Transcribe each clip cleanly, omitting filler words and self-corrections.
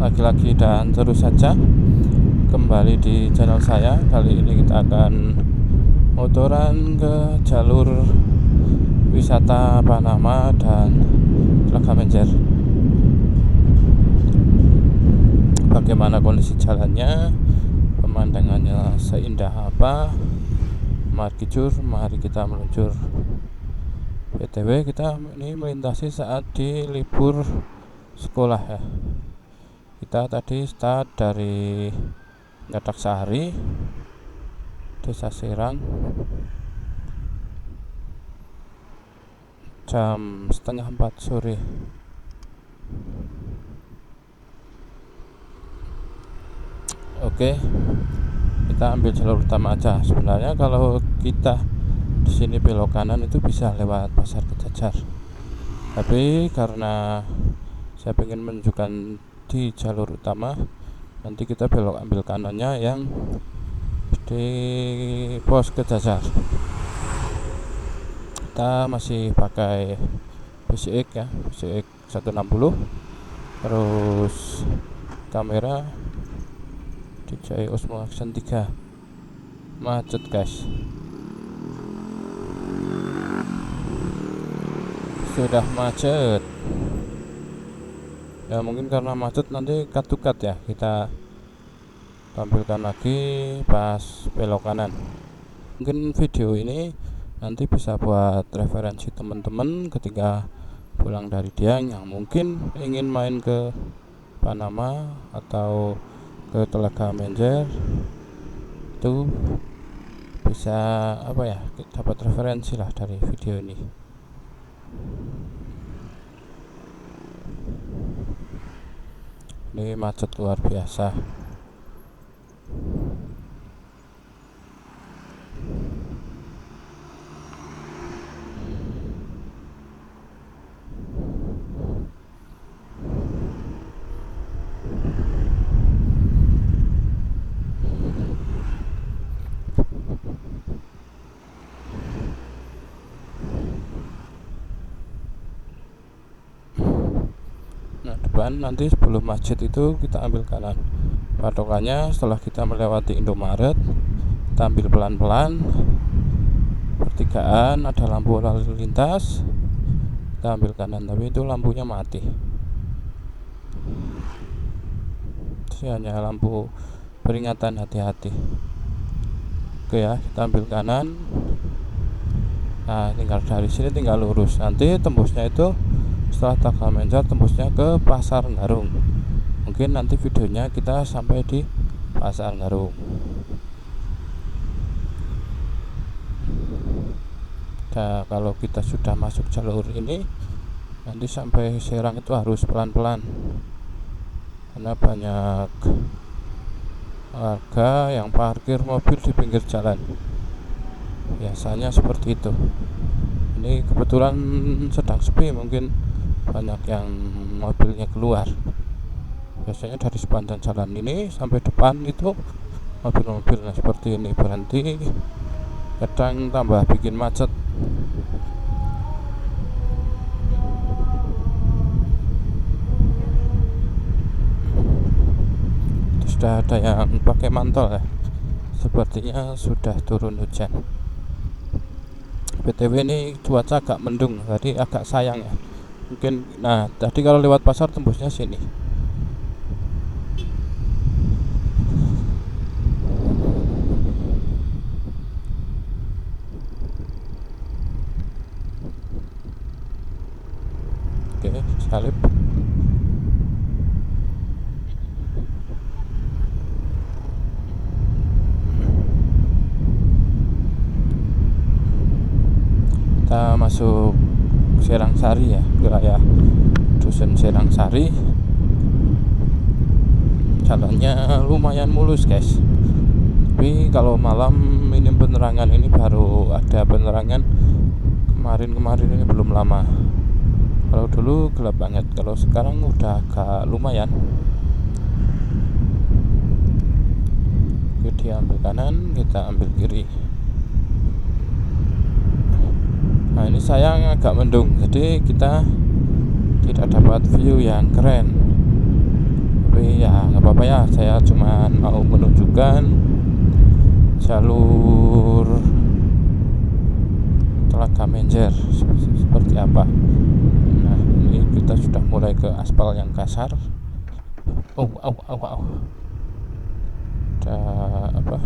lagi-lagi dan terus saja kembali di channel saya. Kali ini kita akan motoran ke jalur wisata Panama dan Telaga Menjer. Bagaimana kondisi jalannya, pemandangannya seindah apa? Mari kita meluncur. BTW kita ini melintasi saat di libur sekolah ya. Kita tadi start dari Gataksari, Desa Serang, jam 3:30 sore. Oke, kita ambil jalur utama aja. Sebenarnya kalau kita di sini belok kanan itu bisa lewat Pasar Kejajar, tapi karena saya ingin menunjukkan di jalur utama, nanti kita belok ambil kanannya yang di pos Kejajar. Kita masih pakai PCX ya, PCX 160, terus kamera DJI Osmo Action 3. Macet guys, sudah macet ya. Mungkin karena macet nanti cut to cut ya, kita tampilkan lagi pas belok kanan. Mungkin video ini nanti bisa buat referensi teman-teman ketika pulang dari Dieng yang mungkin ingin main ke Panama atau ke Telaga Menjer, itu bisa dapat referensi lah dari video ini. Ini macet luar biasa. Nanti sebelum masjid itu kita ambil kanan. Patokannya setelah kita melewati Indomaret, kita ambil pelan-pelan. Pertigaan ada lampu lalu lintas, kita ambil kanan, tapi itu lampunya mati. Itu hanya lampu peringatan, hati-hati. Oke ya, kita ambil kanan. Nah, tinggal dari sini tinggal lurus. Nanti tembusnya itu setelah Telaga Menjer tembusnya ke Pasar Garung. Mungkin nanti videonya kita sampai di Pasar Garung. Nah, kalau kita sudah masuk jalur ini, nanti sampai Serang itu harus pelan-pelan, karena banyak warga yang parkir mobil di pinggir jalan. Biasanya seperti itu. Ini kebetulan sedang sepi, mungkin banyak yang mobilnya keluar. Biasanya dari sepanjang jalan ini sampai depan itu mobil-mobil. Nah, seperti ini berhenti, kadang tambah bikin macet. Sudah ada yang pakai mantel ya, sepertinya sudah turun hujan. BTW ini cuaca agak mendung, tadi agak sayang ya. Mungkin, nah tadi kalau lewat pasar tembusnya sini. Oke, salib. Kita masuk Serangsari ya, wilayah Dusun Serangsari. Jalannya lumayan mulus guys, tapi kalau malam ini penerangan, ini baru ada penerangan kemarin ini, belum lama. Kalau dulu gelap banget, kalau sekarang udah agak lumayan. Oke, dia ambil kanan, kita ambil kiri. Nah, ini sayang agak mendung, jadi kita tidak dapat view yang keren. Tapi apa-apa ya, saya cuma mau menunjukkan jalur Telaga Menjer seperti apa. Nah, ini kita sudah mulai ke aspal yang kasar. Ada apa?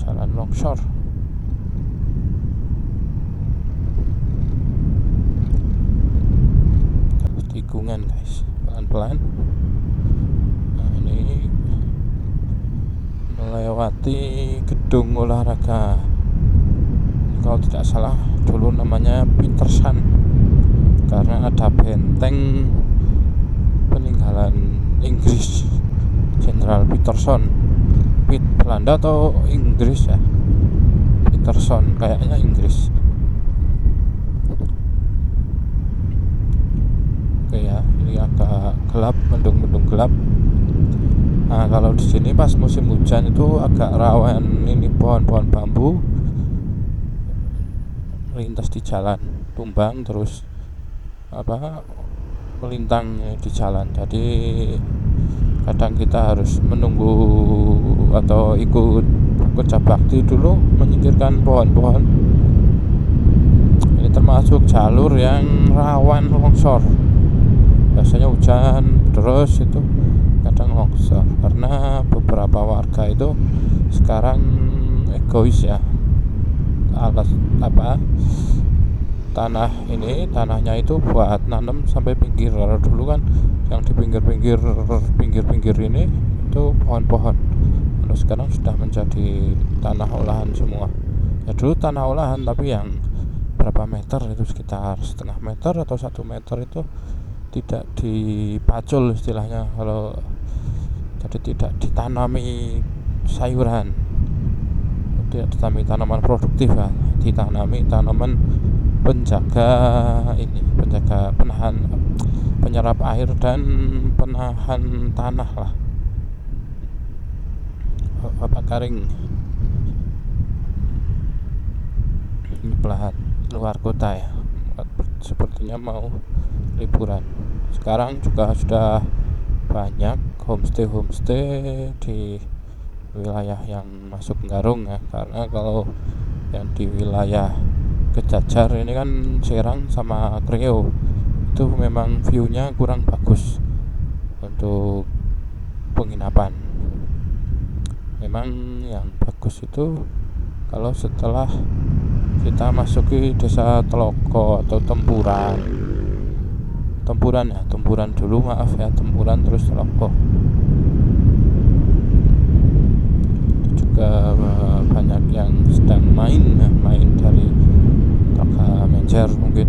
Jalan longsor. Tikungan guys, pelan-pelan. Nah, ini melewati gedung olahraga. Kalau tidak salah dulu namanya Peterson, karena ada benteng peninggalan Inggris, Jenderal Peterson. Belanda atau Inggris ya? Peterson kayaknya Inggris. Oke ya, ini agak gelap, mendung-mendung gelap. Nah, kalau di sini pas musim hujan itu agak rawan ini pohon-pohon bambu melintas di jalan, tumbang terus melintang di jalan. Jadi kadang kita harus menunggu atau ikut kerja bakti dulu menyingkirkan pohon-pohon. Ini termasuk jalur yang rawan longsor. Biasanya hujan terus itu kadang longsor karena beberapa warga itu sekarang egois ya. Tanahnya itu buat nanam sampai pinggir. Kalau dulu kan yang di pinggir ini itu pohon-pohon. Kalau sekarang sudah menjadi tanah olahan semua. Ya dulu tanah olahan, tapi yang berapa meter itu sekitar setengah meter atau 1 meter itu tidak dipacul istilahnya. Kalau jadi tidak ditanami sayuran, tidak ditanami tanaman produktif ya, ditanami tanaman penjaga penyerap air dan penahan tanah lah, apa kering. Ini pelahat luar kota ya, sepertinya mau liburan. Sekarang juga sudah banyak homestay di wilayah yang masuk Garung ya, karena kalau yang di wilayah Kejajar ini kan Serang sama Kreo itu memang view-nya kurang bagus untuk penginapan. Memang yang bagus itu kalau setelah kita masuki desa Teloko atau Tempuran dulu, maaf ya, Tempuran terus Teloko. Itu juga banyak yang sedang main dari Telaga Menjer. Mungkin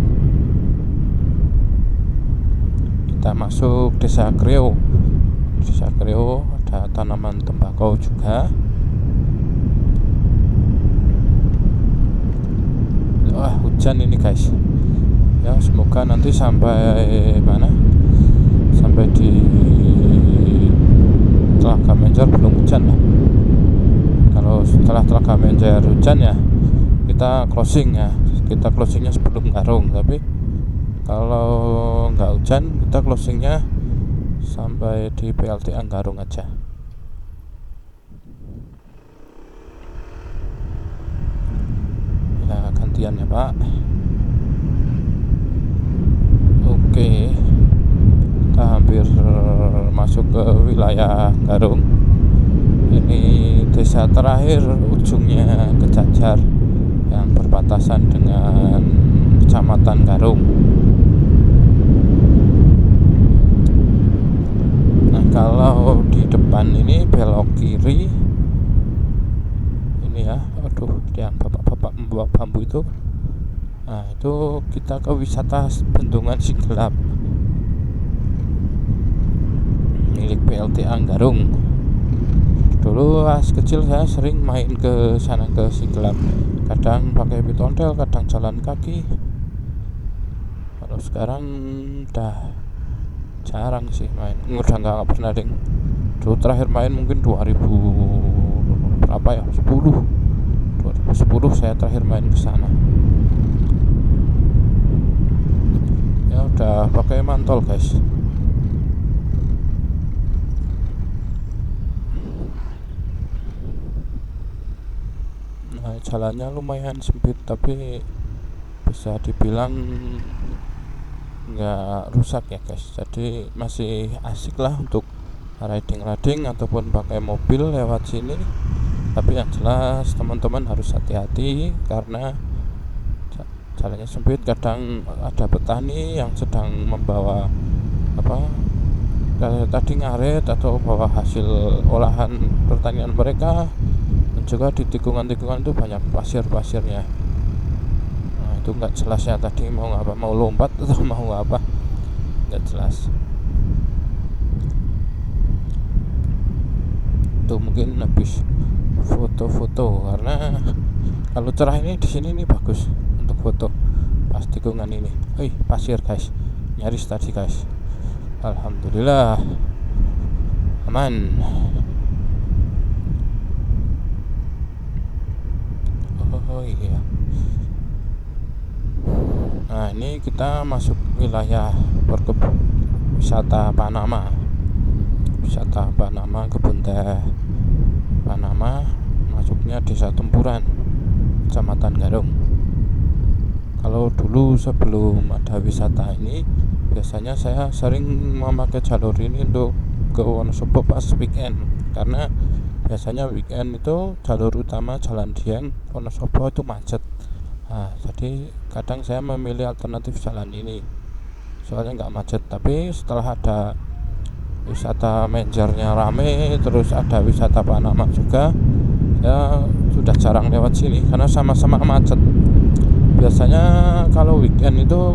kita masuk desa Kreo ada tanaman tembakau juga. Wah, hujan ini guys ya, semoga nanti sampai mana, sampai di Telaga Menjer belum hujan lah. Kalau setelah Telaga Menjer hujan ya kita closingnya sebelum Garung. Tapi kalau nggak hujan kita closingnya sampai di PLTA Garung aja. Ya gantian ya Pak. Oke, kita hampir masuk ke wilayah Garung. Ini desa terakhir ujungnya Kejajar yang berbatasan dengan Kecamatan Garung. Nah, kalau di depan ini belok kiri ini ya, aduh, yang bapak-bapak membawa bambu itu. Nah, itu kita ke wisata Bendungan Sigelap milik PLTA Garung. Dulu pas kecil saya sering main ke sana, ke Sigelap. Kadang pakai pitondel, kadang jalan kaki. Kalau sekarang udah jarang sih main. Udah nggak pernah ding. Dulu terakhir main mungkin 2000 berapa ya? 2010 saya terakhir main ke sana. Ya udah pakai mantol guys. jalannya lumayan sempit, tapi bisa dibilang nggak rusak ya guys, jadi masih asik lah untuk riding ataupun pakai mobil lewat sini. Tapi yang jelas teman-teman harus hati-hati karena jalannya sempit. Kadang ada petani yang sedang membawa tadi ngaret atau bawa hasil olahan pertanian mereka, dan juga di tikungan-tikungan itu banyak pasir-pasirnya. Nah, itu nggak jelas ya, tadi mau apa, mau lompat atau mau apa, nggak jelas. Itu mungkin habis foto-foto, karena kalau cerah ini di sini nih bagus untuk foto pas tikungan ini. Pasir guys, nyaris tadi guys. Alhamdulillah aman. Oh iya. Nah, ini kita masuk wilayah wisata Panama. Wisata Panama, kebun teh Panama, masuknya Desa Tempuran, Kecamatan Garung. Kalau dulu sebelum ada wisata ini, biasanya saya sering memakai jalur ini untuk ke Wonosobo pas weekend, karena biasanya weekend itu jalur utama Jalan Dieng Wonosobo itu macet. Nah, jadi kadang saya memilih alternatif jalan ini soalnya nggak macet. Tapi setelah ada wisata Menjernya rame, terus ada wisata Panama juga, ya sudah jarang lewat sini karena sama-sama macet. Biasanya kalau weekend itu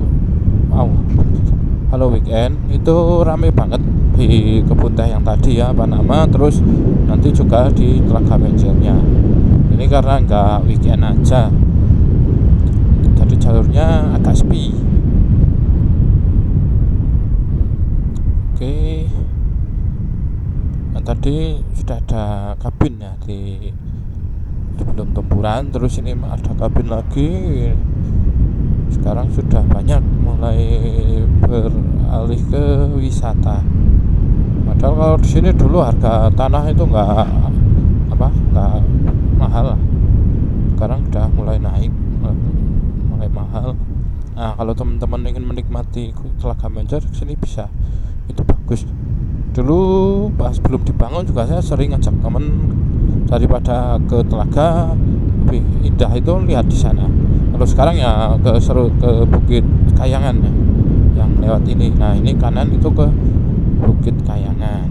rame banget di kebun teh yang tadi ya Panama, terus nanti juga di Telaga Menjernya. Ini karena nggak weekend aja, jadi jalurnya agak sepi. Oke, nah, tadi sudah ada kabin ya di sebelum Tempuran, terus ini ada kabin lagi. Sekarang sudah banyak mulai beralih ke wisata. Padahal kalau di sini dulu harga tanah itu nggak mahal. Sekarang udah mulai naik, mulai mahal. Nah, kalau teman-teman ingin menikmati Telaga Menjer, sini bisa. Itu bagus. Dulu pas belum dibangun juga saya sering ngajak teman, daripada ke telaga lebih indah itu lihat di sana. Kalau sekarang ya ke Bukit Kayangan ya, yang lewat ini. Nah, ini kanan itu ke Bukit Kayangan.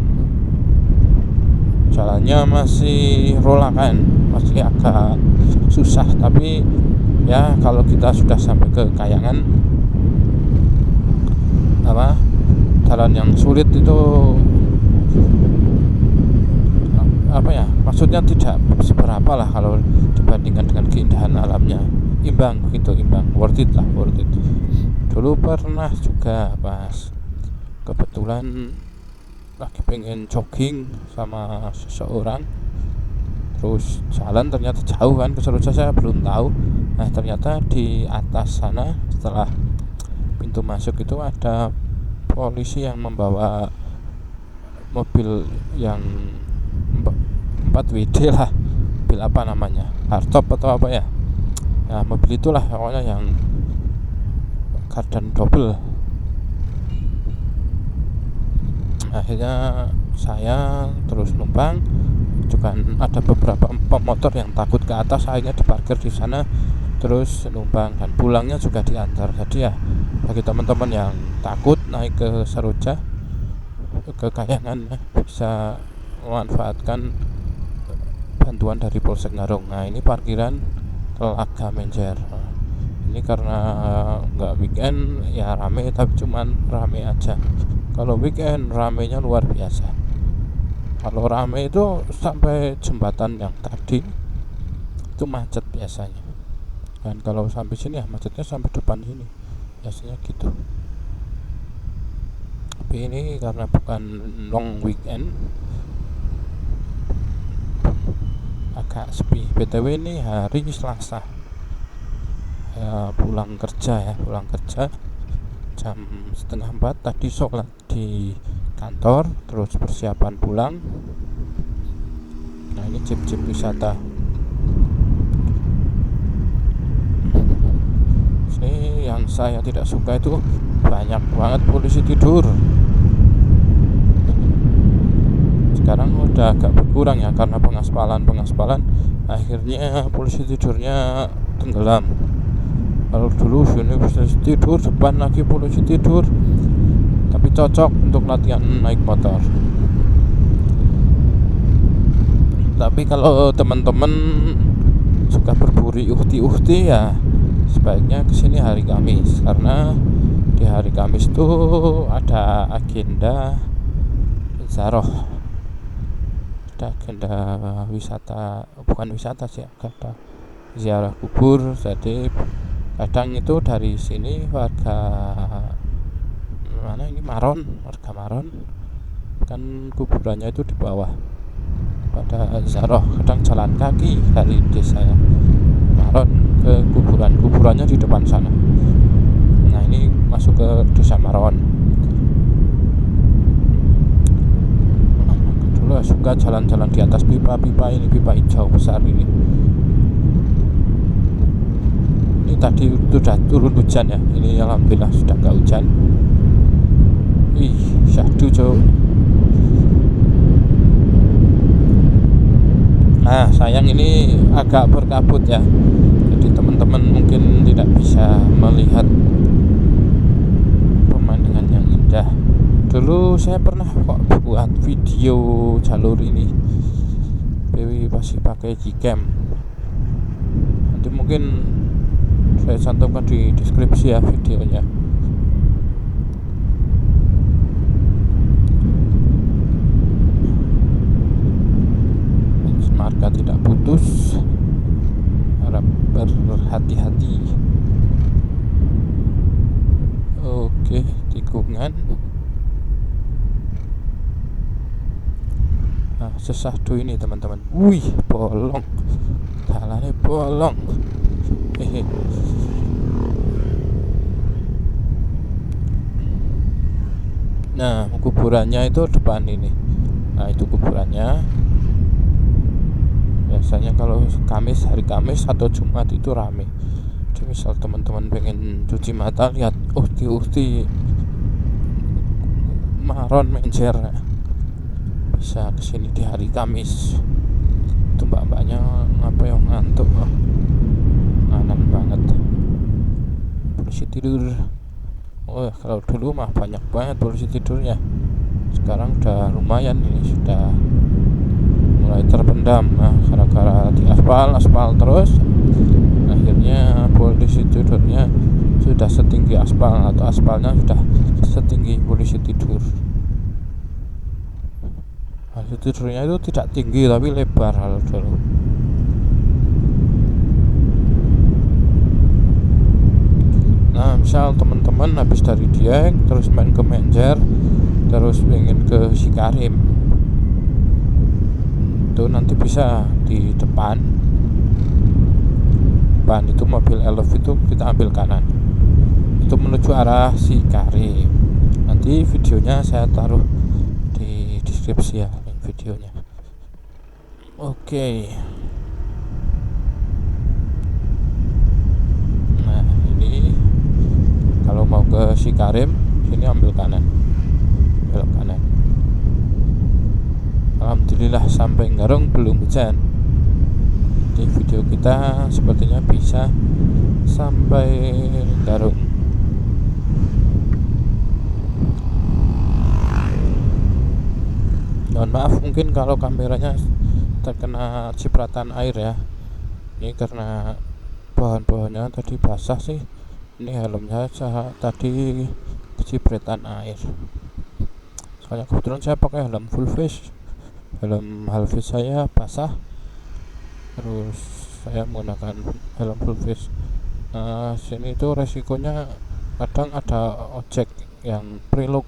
Jalannya masih rolakan, masih agak susah, tapi ya kalau kita sudah sampai ke Kayangan, jalan yang sulit itu maksudnya tidak seberapa lah kalau dibandingkan dengan keindahan alamnya. Imbang, worth it. Dulu pernah juga pas kebetulan lagi pengen jogging sama seseorang, terus jalan ternyata jauh kan, ke Seroja saya belum tahu. Nah, ternyata di atas sana setelah pintu masuk itu ada polisi yang membawa mobil yang 4WD lah, mobil apa namanya, hardtop atau apa ya. Nah, mobil itulah pokoknya yang gardan double. Akhirnya saya terus numpang, juga ada beberapa pemotor yang takut ke atas, akhirnya diparkir di sana terus numpang, dan pulangnya juga diantar. Jadi ya bagi teman-teman yang takut naik ke Seroja, ke Kayangan, bisa memanfaatkan bantuan dari Polsek Garung. Nah, ini parkiran Telaga Menjer. Ini karena nggak weekend ya rame, tapi cuman rame aja. Kalau weekend ramenya luar biasa. Kalau rame itu sampai jembatan yang tadi itu macet biasanya. Dan kalau sampai sini ya macetnya sampai depan sini biasanya gitu. Tapi ini karena bukan long weekend, agak sepi. BTW ini hari Selasa, pulang kerja jam 3:30 tadi, sholat di kantor, terus persiapan pulang. Nah, ini jeep wisata. Ini yang saya tidak suka itu banyak banget polisi tidur. Sekarang udah agak berkurang ya karena pengaspalan akhirnya polisi tidurnya tenggelam. Kalau dulu sini polisi tidur, depan lagi polisi tidur, tapi cocok untuk latihan naik motor. Tapi kalau teman-teman suka berburu uhti ya sebaiknya kesini hari Kamis, karena di hari Kamis tuh ada agenda ziarah, ada agenda wisata, bukan wisata sih, agenda ziarah kubur. Jadi kadang itu dari sini warga mana ini warga Maron kan kuburannya itu di bawah pada ziarah, kadang jalan kaki dari desa Maron ke kuburannya di depan sana. Nah ini masuk ke desa Maron. Dulu suka jalan-jalan di atas pipa ini, pipa hijau besar ini. Ini tadi sudah turun hujan ya, ini alhamdulillah sudah nggak hujan. Ih, syahdu cok. Nah sayang ini agak berkabut ya, jadi teman-teman mungkin tidak bisa melihat pemandangan yang indah. Dulu saya pernah kok buat video jalur ini, Dewi masih pakai Gcam. Nanti mungkin saya cantumkan di deskripsi ya videonya. Marka tidak putus, harap berhati-hati. Oke, tikungan. Nah, sesahdu ini teman-teman. Wih, bolong. Jalannya bolong. Hehe. Nah, kuburannya itu depan ini. Nah, itu kuburannya. Biasanya kalau hari Kamis atau Jumat itu rame. Jadi misal teman-teman pengen cuci mata, lihat uhti Maron Menjer, bisa kesini di hari Kamis. Itu mbak-mbaknya ngapa yang ngantuk, nganan banget, polisi tidur. Oh kalau dulu mah banyak banget polisi tidurnya, sekarang udah lumayan, ini sudah mulai terpendam. Nah gara-gara di aspal terus, akhirnya polisi tidurnya sudah setinggi aspal, atau aspalnya sudah setinggi polisi tidur. Polisi tidurnya itu tidak tinggi tapi lebar kalau dulu. Nah misal teman-teman habis dari Dieng terus main ke Menjer, terus pengen ke Sikarim, itu nanti bisa di depan itu mobil elf itu kita ambil kanan, itu menuju arah Sikarim. Nanti videonya saya taruh di deskripsi ya, link videonya. Oke. Nah ini kalau mau ke Sikarim sini ambil kanan, belok kanan. Alhamdulillah sampai Garung belum hujan. Jadi video kita sepertinya bisa sampai Garung. Mohon maaf mungkin kalau kameranya terkena cipratan air ya. Ini karena pohon-pohonnya tadi basah sih. Ini helmnya tadi kecipratan air. Soalnya kebetulan saya pakai helm full face. Helm half face saya basah, terus saya menggunakan helm full face. Nah sini itu resikonya kadang ada ojek yang preload.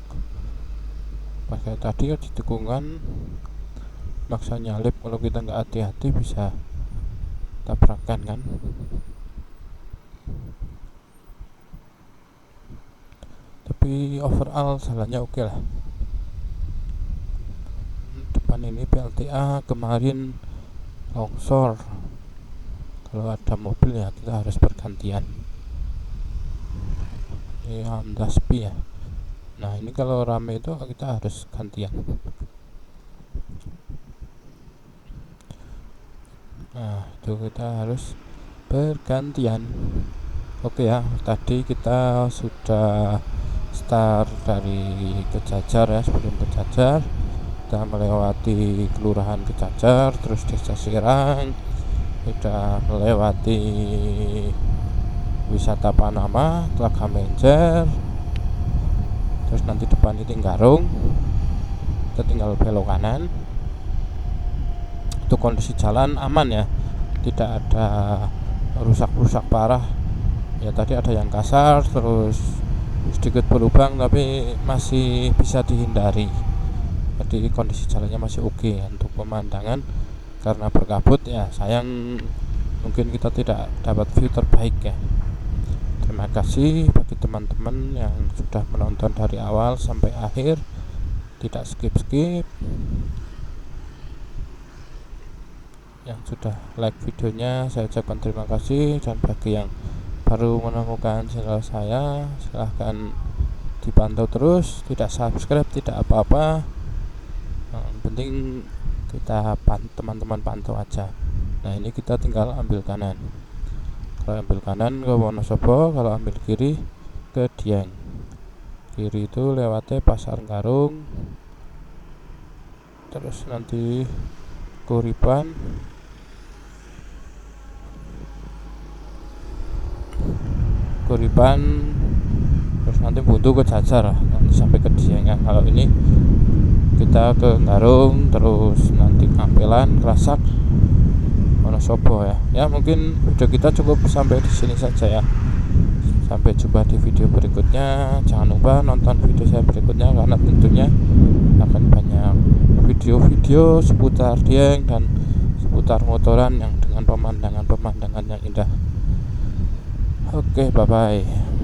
Pas kayak tadi di tikungan maksa nyalip, kalau kita nggak hati-hati bisa tabrakan kan. Tapi overall jalannya oke lah. Depan ini PLTA kemarin longsor, kalau ada mobil ya kita harus bergantian. ini Honda Spi ya. Nah ini kalau rame itu kita harus gantian. Nah itu kita harus bergantian. Oke ya, tadi kita sudah start dari Kejajar ya. Sebelum Kejajar kita melewati Kelurahan Kejajar, terus Desa Sirang, sudah melewati wisata Panama, Telaga Menjer, terus nanti depan itu Garung. Kita tinggal belok kanan. Itu kondisi jalan aman ya, tidak ada rusak-rusak parah ya. Tadi ada yang kasar, terus sedikit berlubang, tapi masih bisa dihindari. Jadi kondisi jalannya masih oke. Untuk pemandangan karena berkabut ya, sayang mungkin kita tidak dapat view terbaik ya. Terima kasih bagi teman-teman yang sudah menonton dari awal sampai akhir, tidak skip-skip, yang sudah like videonya saya ucapkan terima kasih. Dan bagi yang baru menemukan channel saya, silahkan dipantau terus, tidak subscribe tidak apa-apa, yang penting kita teman-teman pantau aja. Nah ini kita tinggal ambil kanan. Kalau ambil kanan ke Wonosobo, kalau ambil kiri ke Dieng. Kiri itu lewatnya Pasar Garung, terus nanti Kuripan, terus nanti buntu ke Jajar nanti sampai ke Dieng ya. Kalau ini kita ke Garung, terus nanti Kampelan, Kerasak, Wonosobo ya. Ya mungkin video kita cukup sampai di sini saja ya. Sampai jumpa di video berikutnya. Jangan lupa nonton video saya berikutnya, karena tentunya akan banyak video-video seputar Dieng dan seputar motoran yang dengan pemandangan yang indah. Oke, bye bye.